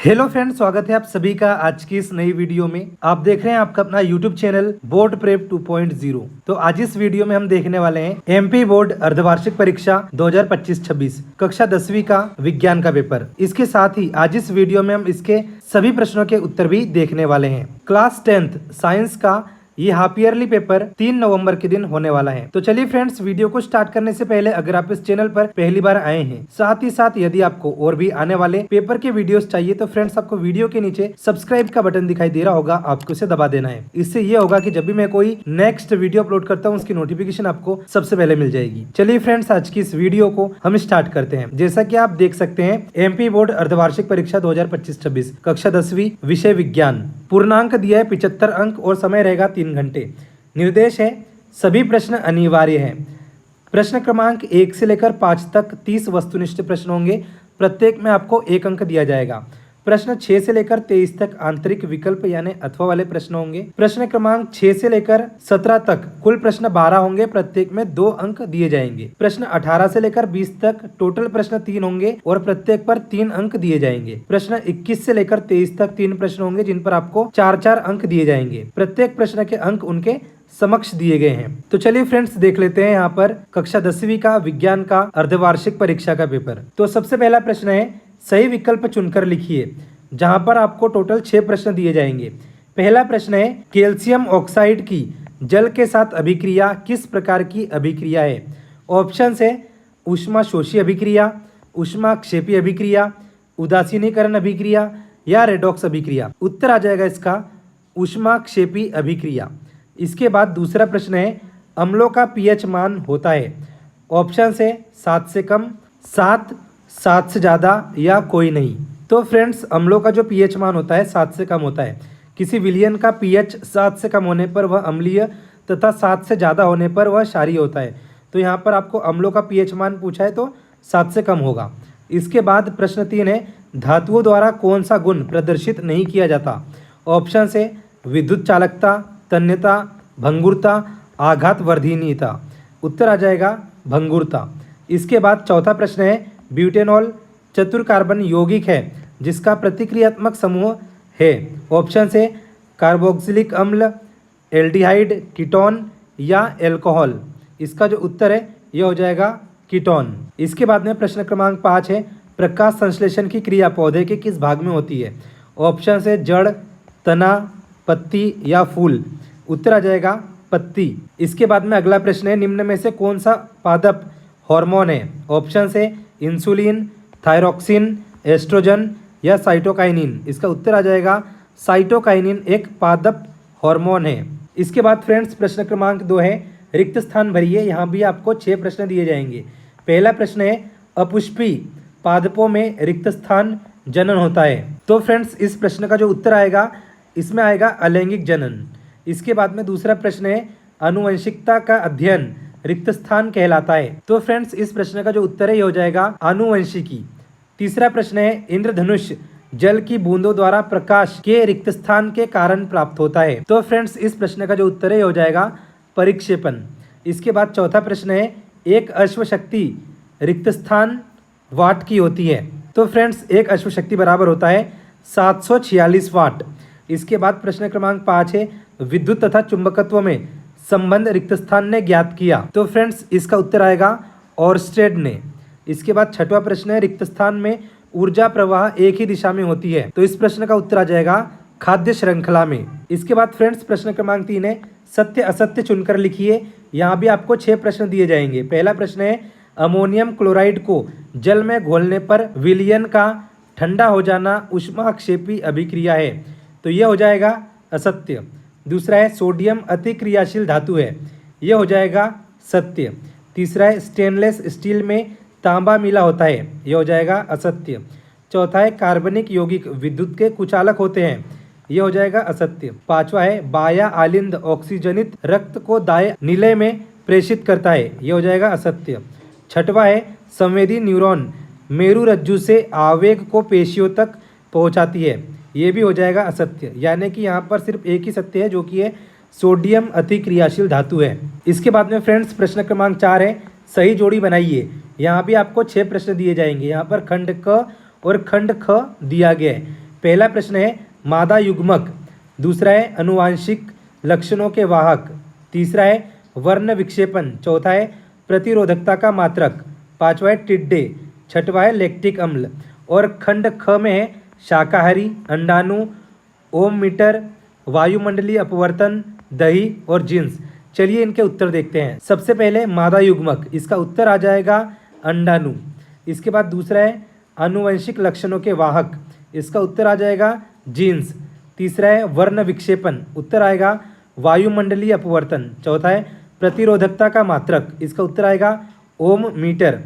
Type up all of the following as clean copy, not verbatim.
Hello friends, स्वागत है आप सभी का आज की इस नई वीडियो में। आप देख रहे हैं आपका अपना यूट्यूब चैनल बोर्ड प्रेप 2.0। तो आज इस वीडियो में हम देखने वाले हैं एमपी बोर्ड अर्धवार्षिक परीक्षा 2025-26 कक्षा 10वीं का विज्ञान का पेपर। इसके साथ ही आज इस वीडियो में हम इसके सभी प्रश्नों के उत्तर भी देखने वाले हैं। क्लास 10th साइंस का ये हाफ ईयरली पेपर 3 नवंबर के दिन होने वाला है। तो चलिए फ्रेंड्स, वीडियो को स्टार्ट करने से पहले अगर आप इस चैनल पर पहली बार आए हैं, साथ ही साथ यदि आपको और भी आने वाले पेपर के वीडियोस चाहिए तो फ्रेंड्स आपको वीडियो के नीचे सब्सक्राइब का बटन दिखाई दे रहा होगा, आपको इसे दबा देना है। इससे ये होगा कि जब भी मैं कोई नेक्स्ट वीडियो अपलोड करता हूँ उसकी नोटिफिकेशन आपको सबसे पहले मिल जाएगी। चलिए फ्रेंड्स, आज की इस वीडियो को हम स्टार्ट करते हैं। जैसा की आप देख सकते हैं, एमपी बोर्ड अर्धवार्षिक परीक्षा 2025-26 कक्षा 10वीं विषय विज्ञान। पूर्णांक दिया है 75 अंक और समय रहेगा 3 घंटे। निर्देश है सभी प्रश्न अनिवार्य है। प्रश्न क्रमांक 1 से लेकर 5 तक 30 वस्तुनिष्ठ प्रश्न होंगे, प्रत्येक में आपको 1 अंक दिया जाएगा। प्रश्न 6 से लेकर 23 तक आंतरिक विकल्प यानी अथवा वाले प्रश्न होंगे। प्रश्न क्रमांक 6 से लेकर 17 तक कुल प्रश्न 12 होंगे, प्रत्येक में 2 अंक दिए जाएंगे। प्रश्न 18 से लेकर 20 तक टोटल प्रश्न 3 होंगे और प्रत्येक पर 3 अंक दिए जाएंगे। प्रश्न 21 से लेकर 23 तक 3 प्रश्न होंगे जिन पर आपको 4-4 अंक दिए जाएंगे। प्रत्येक प्रश्न के अंक उनके समक्ष दिए गए हैं। तो चलिए फ्रेंड्स, देख लेते हैं यहाँ पर कक्षा 10वीं का विज्ञान का अर्धवार्षिक परीक्षा का पेपर। तो सबसे पहला प्रश्न है, सही विकल्प चुनकर लिखिए, जहां पर आपको टोटल 6 प्रश्न दिए जाएंगे। पहला प्रश्न है, कैल्शियम ऑक्साइड की जल के साथ अभिक्रिया किस प्रकार की अभिक्रिया है? ऑप्शन है ऊष्माशोषी अभिक्रिया, ऊष्माक्षेपी अभिक्रिया, उदासीनीकरण अभिक्रिया या रेडॉक्स अभिक्रिया। उत्तर आ जाएगा इसका ऊष्माक्षेपी अभिक्रिया। इसके बाद दूसरा प्रश्न है, अम्लों का पीएच मान होता है। ऑप्शन है 7 से कम, 7 से ज़्यादा या कोई नहीं। तो फ्रेंड्स, अम्लों का जो पीएच मान होता है 7 से कम होता है। किसी विलयन का पीएच 7 से कम होने पर वह अम्लीय तथा 7 से ज़्यादा होने पर वह क्षारीय होता है। तो यहाँ पर आपको अम्लों का पीएच मान पूछा है तो 7 से कम होगा। इसके बाद प्रश्न 3 है, धातुओं द्वारा कौन सा गुण प्रदर्शित नहीं किया जाता? ऑप्शन है विद्युत चालकता, तन्यता, भंगुरता, आघात वर्धनीयता। उत्तर आ जाएगा भंगुरता। इसके बाद चौथा प्रश्न है, ब्यूटेनॉल चतुर कार्बन यौगिक है जिसका प्रतिक्रियात्मक समूह है। ऑप्शन है कार्बोक्सिलिक अम्ल, एल्डिहाइड, कीटोन या एल्कोहल। इसका जो उत्तर है यह हो जाएगा कीटोन। इसके बाद में प्रश्न क्रमांक 5 है, प्रकाश संश्लेषण की क्रिया पौधे के किस भाग में होती है? ऑप्शन है जड़, तना, पत्ती या फूल। उत्तर आ जाएगा पत्ती। इसके बाद में अगला प्रश्न है, निम्न में से कौन सा पादप हार्मोन है? ऑप्शन है इंसुलिन, थायरोक्सिन, एस्ट्रोजन या साइटोकाइनिन। इसका उत्तर आ जाएगा साइटोकाइनिन एक पादप हार्मोन है। इसके बाद फ्रेंड्स प्रश्न क्रमांक 2 है, रिक्त स्थान भरिए। यहाँ भी आपको 6 प्रश्न दिए जाएंगे। पहला प्रश्न है, अपुष्पी पादपों में रिक्त स्थान जनन होता है। तो फ्रेंड्स, इस प्रश्न का जो उत्तर आएगा इसमें आएगा अलैंगिक जनन। इसके बाद में दूसरा प्रश्न है, आनुवंशिकता का अध्ययन रिक्त स्थान कहलाता है। तो फ्रेंड्स, इस प्रश्न का जो उत्तर है ये हो जाएगा आनुवंशिकी। तीसरा प्रश्न है, इंद्रधनुष जल की बूंदों द्वारा प्रकाश के रिक्त स्थान के कारण प्राप्त होता है। तो फ्रेंड्स, इस प्रश्न का जो उत्तर है ये हो जाएगा परिक्षेपण। इसके बाद चौथा प्रश्न है, एक अश्वशक्ति रिक्त स्थान वाट की होती है। तो फ्रेंड्स, एक अश्वशक्ति बराबर होता है 746 वाट। इसके बाद प्रश्न क्रमांक 5 है, विद्युत तथा चुंबकत्व में संबंध रिक्त स्थान ने ज्ञात किया। तो फ्रेंड्स, इसका उत्तर आएगा ऑर्स्टेड ने। इसके बाद छठवां प्रश्न है, रिक्त स्थान में ऊर्जा प्रवाह एक ही दिशा में होती है। तो इस प्रश्न का उत्तर आ जाएगा खाद्य श्रृंखला में। इसके बाद फ्रेंड्स प्रश्न क्रमांक 3 है, सत्य असत्य चुनकर लिखिए। यहाँ भी आपको 6 प्रश्न दिए जाएंगे। पहला प्रश्न है, अमोनियम क्लोराइड को जल में घोलने पर विलयन का ठंडा हो जाना ऊष्माक्षेपी अभिक्रिया है। तो यह हो जाएगा असत्य। दूसरा है, सोडियम अति क्रियाशील धातु है। यह हो जाएगा सत्य। तीसरा है, स्टेनलेस स्टील में तांबा मिला होता है। यह हो जाएगा असत्य। चौथा है, कार्बनिक यौगिक विद्युत के कुचालक होते हैं। यह हो जाएगा असत्य। पांचवा है, बाह्य आलिंद ऑक्सीजनित रक्त को दाएं निलय में प्रेषित करता है। यह हो जाएगा असत्य। छठवा है, संवेदी न्यूरॉन मेरुरज्जु से आवेग को पेशियों तक पहुंचाती है। ये भी हो जाएगा असत्य। यानी कि यहाँ पर सिर्फ एक ही सत्य है जो कि है सोडियम अति क्रियाशील धातु है। इसके बाद में फ्रेंड्स प्रश्न क्रमांक 4 है, सही जोड़ी बनाइए। यहाँ भी आपको 6 प्रश्न दिए जाएंगे। यहाँ पर खंड क और खंड ख दिया गया है। पहला प्रश्न है मादा युग्मक, दूसरा है अनुवांशिक लक्षणों के वाहक, तीसरा है वर्ण विक्षेपण, चौथा है प्रतिरोधकता का मात्रक, पांचवा है टिड्डे, छठवा है लैक्टिक अम्ल और खंड ख में है शाकाहारी, अंडाणु, ओम मीटर, वायुमंडलीय अपवर्तन, दही और जींस। चलिए इनके उत्तर देखते हैं। सबसे पहले मादा युग्मक, इसका उत्तर आ जाएगा अंडाणु। इसके बाद दूसरा है आनुवंशिक लक्षणों के वाहक, इसका उत्तर आ जाएगा जीन्स। तीसरा है वर्ण विक्षेपण, उत्तर आएगा वायुमंडलीय अपवर्तन। चौथा है प्रतिरोधकता का मात्रक, इसका उत्तर आएगा ओम मीटर।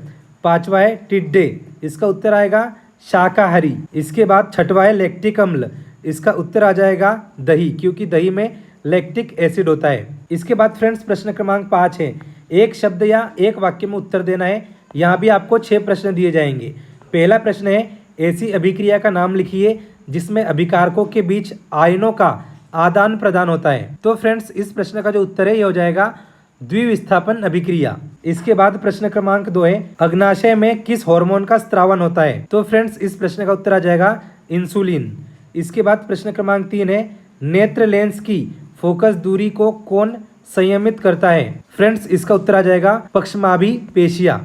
पांचवा है टिड्डे, इसका उत्तर आएगा शाकाहारी। इसके बाद छठवा है लैक्टिक अम्ल, इसका उत्तर आ जाएगा दही, क्योंकि दही में लैक्टिक एसिड होता है। इसके बाद फ्रेंड्स प्रश्न क्रमांक 5 है, एक शब्द या एक वाक्य में उत्तर देना है। यहाँ भी आपको 6 प्रश्न दिए जाएंगे। पहला प्रश्न है ऐसी अभिक्रिया का नाम लिखिए जिसमें अभिकारकों के बीच आयनों का आदान प्रदान होता है। तो फ्रेंड्स इस प्रश्न का जो उत्तर है ये हो जाएगा द्विविस्थापन अभिक्रिया। इसके बाद प्रश्न क्रमांक 2 है अग्नाशय में किस हार्मोन का स्त्रावन होता है। तो फ्रेंड्स इस प्रश्न का उत्तर आ जाएगा इंसुलिन। इसके बाद प्रश्न क्रमांक 3 है नेत्र लेंस की फोकस दूरी को कौन संयमित करता है। फ्रेंड्स इसका उत्तर आ जाएगा पक्षमाभि पेशियां।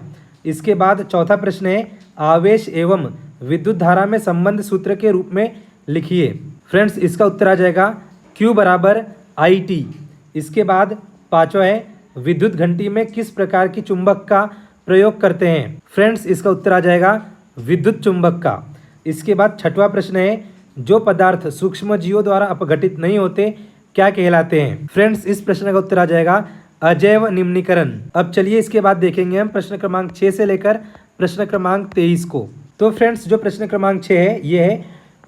इसके बाद चौथा प्रश्न है आवेश एवं विद्युत धारा में संबंध सूत्र के रूप में लिखिए। फ्रेंड्स इसका उत्तर आ जाएगा Q बराबर IT। इसके बाद पांचवा है विद्युत घंटी में किस प्रकार की चुंबक का प्रयोग करते हैं। फ्रेंड्स इसका उत्तर आ जाएगा विद्युत चुंबक का। इसके बाद छठवां प्रश्न है जो पदार्थ सूक्ष्म जीवों द्वारा अपघटित नहीं होते क्या कहलाते हैं। फ्रेंड्स इस प्रश्न का उत्तर आ जाएगा अजैव निम्नीकरण। अब चलिए इसके बाद देखेंगे हम प्रश्न क्रमांक 6 से लेकर प्रश्न क्रमांक 23 को। तो फ्रेंड्स जो प्रश्न क्रमांक 6 है ये है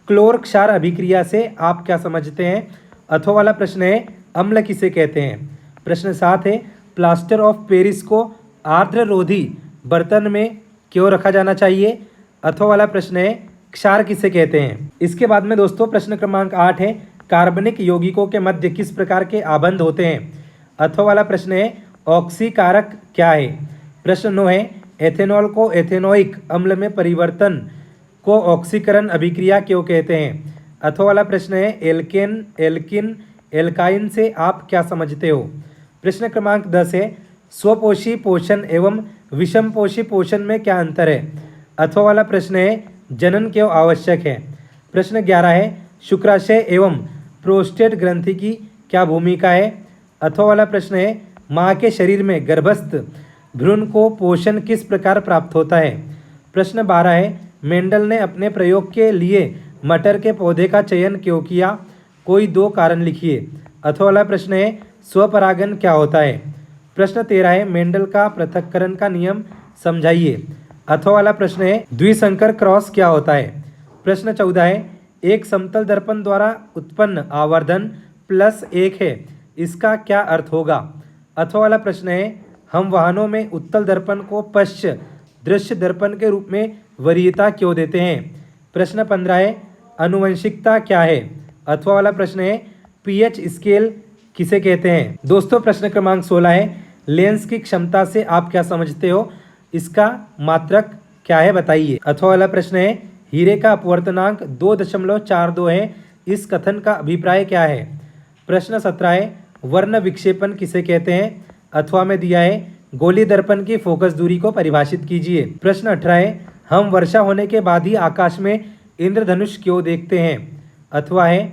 क्लोर क्षार अभिक्रिया से आप क्या समझते हैं। अथवा वाला प्रश्न है अम्ल किसे कहते हैं। प्रश्न 7 है प्लास्टर ऑफ पेरिस को आर्द्र रोधी बर्तन में क्यों रखा जाना चाहिए। अथवा वाला प्रश्न है क्षार किसे कहते हैं। इसके बाद में दोस्तों प्रश्न क्रमांक 8 है कार्बनिक यौगिकों के मध्य किस प्रकार के आबंध होते हैं। अथवा वाला प्रश्न है ऑक्सीकारक क्या है। प्रश्न 9 है एथेनॉल को एथेनोइक अम्ल में परिवर्तन को ऑक्सीकरण अभिक्रिया क्यों कहते हैं। अथवा वाला प्रश्न है एल्केन एल्किन एल्काइन से आप क्या समझते हो। प्रश्न क्रमांक 10 है स्वपोषी पोषण एवं विषमपोषी पोषण में क्या अंतर है। अथवा वाला प्रश्न है जनन क्यों आवश्यक है। प्रश्न 11 है शुक्राशय एवं प्रोस्टेट ग्रंथि की क्या भूमिका है। अथवा वाला प्रश्न है माँ के शरीर में गर्भस्थ भ्रूण को पोषण किस प्रकार प्राप्त होता है। प्रश्न 12 है मेंडल ने अपने प्रयोग के लिए मटर के पौधे का चयन क्यों किया, कोई 2 कारण लिखिए। अथवा वाला प्रश्न है स्वपरागन क्या होता है। प्रश्न 13 है मेंडल का पृथक्करण का नियम समझाइए। अथवा वाला प्रश्न है द्विसंकर क्रॉस क्या होता है। प्रश्न 14 है एक समतल दर्पण द्वारा उत्पन्न आवर्धन +1 है, इसका क्या अर्थ होगा। अथवा वाला प्रश्न है हम वाहनों में उत्तल दर्पण को पश्च दृश्य दर्पण के रूप में वरीयता क्यों देते हैं। प्रश्न 15 है आनुवंशिकता क्या है। अथवा वाला प्रश्न है पीएच स्केल किसे कहते हैं। दोस्तों प्रश्न क्रमांक 16 है लेंस की क्षमता से आप क्या समझते हो, इसका मात्रक क्या है बताइए। अथवा वाला प्रश्न है हीरे का अपवर्तनांक 2.42 है, इस कथन का अभिप्राय क्या है। प्रश्न 17 है वर्ण विक्षेपण किसे कहते हैं। अथवा में दिया है गोली दर्पण की फोकस दूरी को परिभाषित कीजिए। प्रश्न 18 है हम वर्षा होने के बाद ही आकाश में इंद्रधनुष क्यों देखते हैं। अथवा है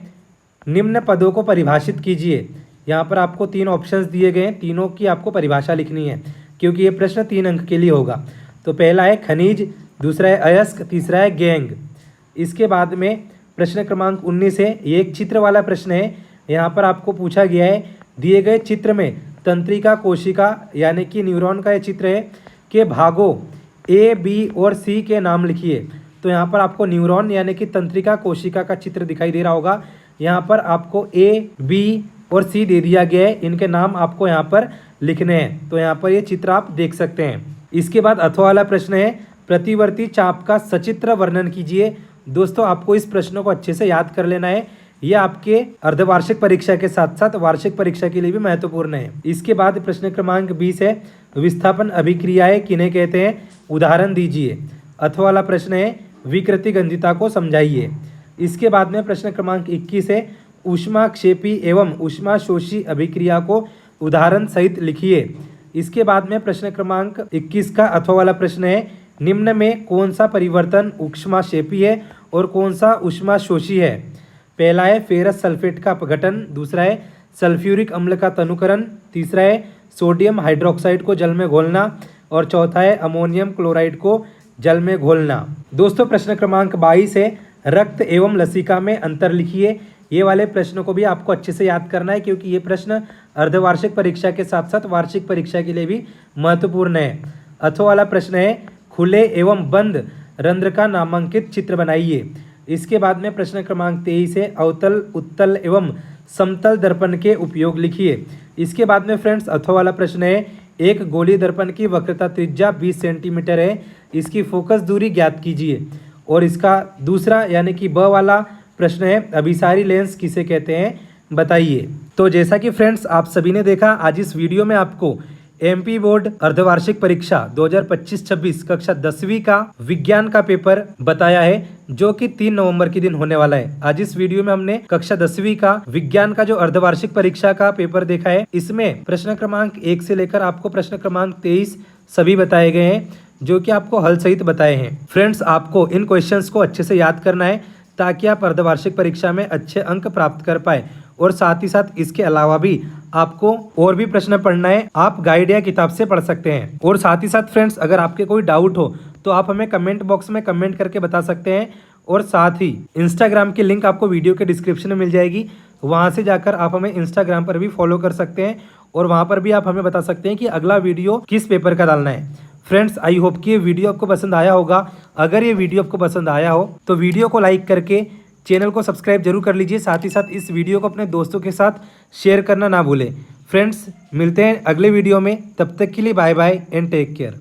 निम्न पदों को परिभाषित कीजिए। यहाँ पर आपको 3 ऑप्शंस दिए गए हैं, तीनों की आपको परिभाषा लिखनी है क्योंकि ये प्रश्न 3 अंक के लिए होगा। तो पहला है खनिज, दूसरा है अयस्क, तीसरा है गैंग। इसके बाद में प्रश्न क्रमांक 19 है ये एक चित्र वाला प्रश्न है। यहाँ पर आपको पूछा गया है दिए गए चित्र में तंत्रिका कोशिका यानी कि न्यूरॉन का ये चित्र है के भागों A, B और C के नाम लिखिए। तो यहाँ पर आपको न्यूरॉन यानी कि तंत्रिका कोशिका का चित्र दिखाई दे रहा होगा। यहाँ पर आपको A, B और C दे दिया गया है, इनके नाम आपको यहाँ पर लिखने हैं। तो यहाँ पर ये चित्र आप देख सकते हैं। इसके बाद अथवा वाला प्रश्न है प्रतिवर्ती चाप का सचित्र वर्णन कीजिए। दोस्तों आपको इस प्रश्नों को अच्छे से याद कर लेना है, ये आपके अर्धवार्षिक परीक्षा के साथ साथ वार्षिक परीक्षा के लिए भी महत्वपूर्ण है। इसके बाद प्रश्न क्रमांक 20 है विस्थापन अभिक्रियाएं किन्हें कहते हैं, उदाहरण दीजिए। अथवा वाला प्रश्न है विकृति गंधिता को समझाइए। इसके बाद में प्रश्न क्रमांक 21 है ऊष्माक्षेपी एवं ऊष्माशोषी अभिक्रिया को उदाहरण सहित लिखिए। इसके बाद में प्रश्न क्रमांक 21 का अथवा वाला प्रश्न है निम्न में कौन सा परिवर्तन ऊष्माक्षेपी है और कौन सा ऊष्माशोषी है। पहला है फेरस सल्फेट का अपघटन, दूसरा है सल्फ्यूरिक अम्ल का तनुकरण, तीसरा है सोडियम हाइड्रोक्साइड को जल में घोलना और चौथा है अमोनियम क्लोराइड को जल में घोलना। दोस्तों प्रश्न क्रमांक 22 है रक्त एवं लसिका में अंतर लिखिए। ये वाले प्रश्नों को भी आपको अच्छे से याद करना है क्योंकि ये प्रश्न अर्धवार्षिक परीक्षा के साथ साथ वार्षिक परीक्षा के लिए भी महत्वपूर्ण है। अथवा वाला प्रश्न है खुले एवं बंद रंध्र का नामांकित चित्र बनाइए। इसके बाद में प्रश्न क्रमांक 23 है अवतल उत्तल एवं समतल दर्पण के उपयोग लिखिए। इसके बाद में फ्रेंड्स अथवा वाला प्रश्न है एक गोली दर्पण की वक्रता त्रिज्या 20 सेंटीमीटर है, इसकी फोकस दूरी ज्ञात कीजिए। और इसका दूसरा यानी कि ब वाला प्रश्न है अभिसारी लेंस किसे कहते हैं बताइए। तो जैसा कि फ्रेंड्स आप सभी ने देखा आज इस वीडियो में आपको एमपी बोर्ड अर्धवार्षिक परीक्षा 2025-26 कक्षा 10वीं का विज्ञान का पेपर बताया है जो कि 3 नवंबर के दिन होने वाला है। आज इस वीडियो में हमने कक्षा 10वीं का विज्ञान का जो अर्धवार्षिक परीक्षा का पेपर देखा है। इसमें प्रश्न क्रमांक 1 से लेकर आपको प्रश्न क्रमांक 23 सभी बताए गए हैं जो कि आपको हल सहित बताए हैं। फ्रेंड्स आपको इन क्वेश्चंस को अच्छे से याद करना है ताकि आप अर्धवार्षिक परीक्षा में अच्छे अंक प्राप्त कर पाए। और साथ ही साथ इसके अलावा भी आपको और भी प्रश्न पढ़ना है, आप गाइड या किताब से पढ़ सकते हैं। और साथ ही साथ फ्रेंड्स अगर आपके कोई डाउट हो तो आप हमें कमेंट बॉक्स में कमेंट करके बता सकते हैं। और साथ ही इंस्टाग्राम की लिंक आपको वीडियो के डिस्क्रिप्शन में मिल जाएगी, वहाँ से जाकर आप हमें इंस्टाग्राम पर भी फॉलो कर सकते हैं और वहाँ पर भी आप हमें बता सकते हैं कि अगला वीडियो किस पेपर का डालना है। फ्रेंड्स आई होप कि ये वीडियो आपको पसंद आया होगा। अगर ये वीडियो आपको पसंद आया हो तो वीडियो को लाइक करके चैनल को सब्सक्राइब जरूर कर लीजिए। साथ ही साथ इस वीडियो को अपने दोस्तों के साथ शेयर करना ना भूलें। फ्रेंड्स मिलते हैं अगले वीडियो में, तब तक के लिए bye bye and take care.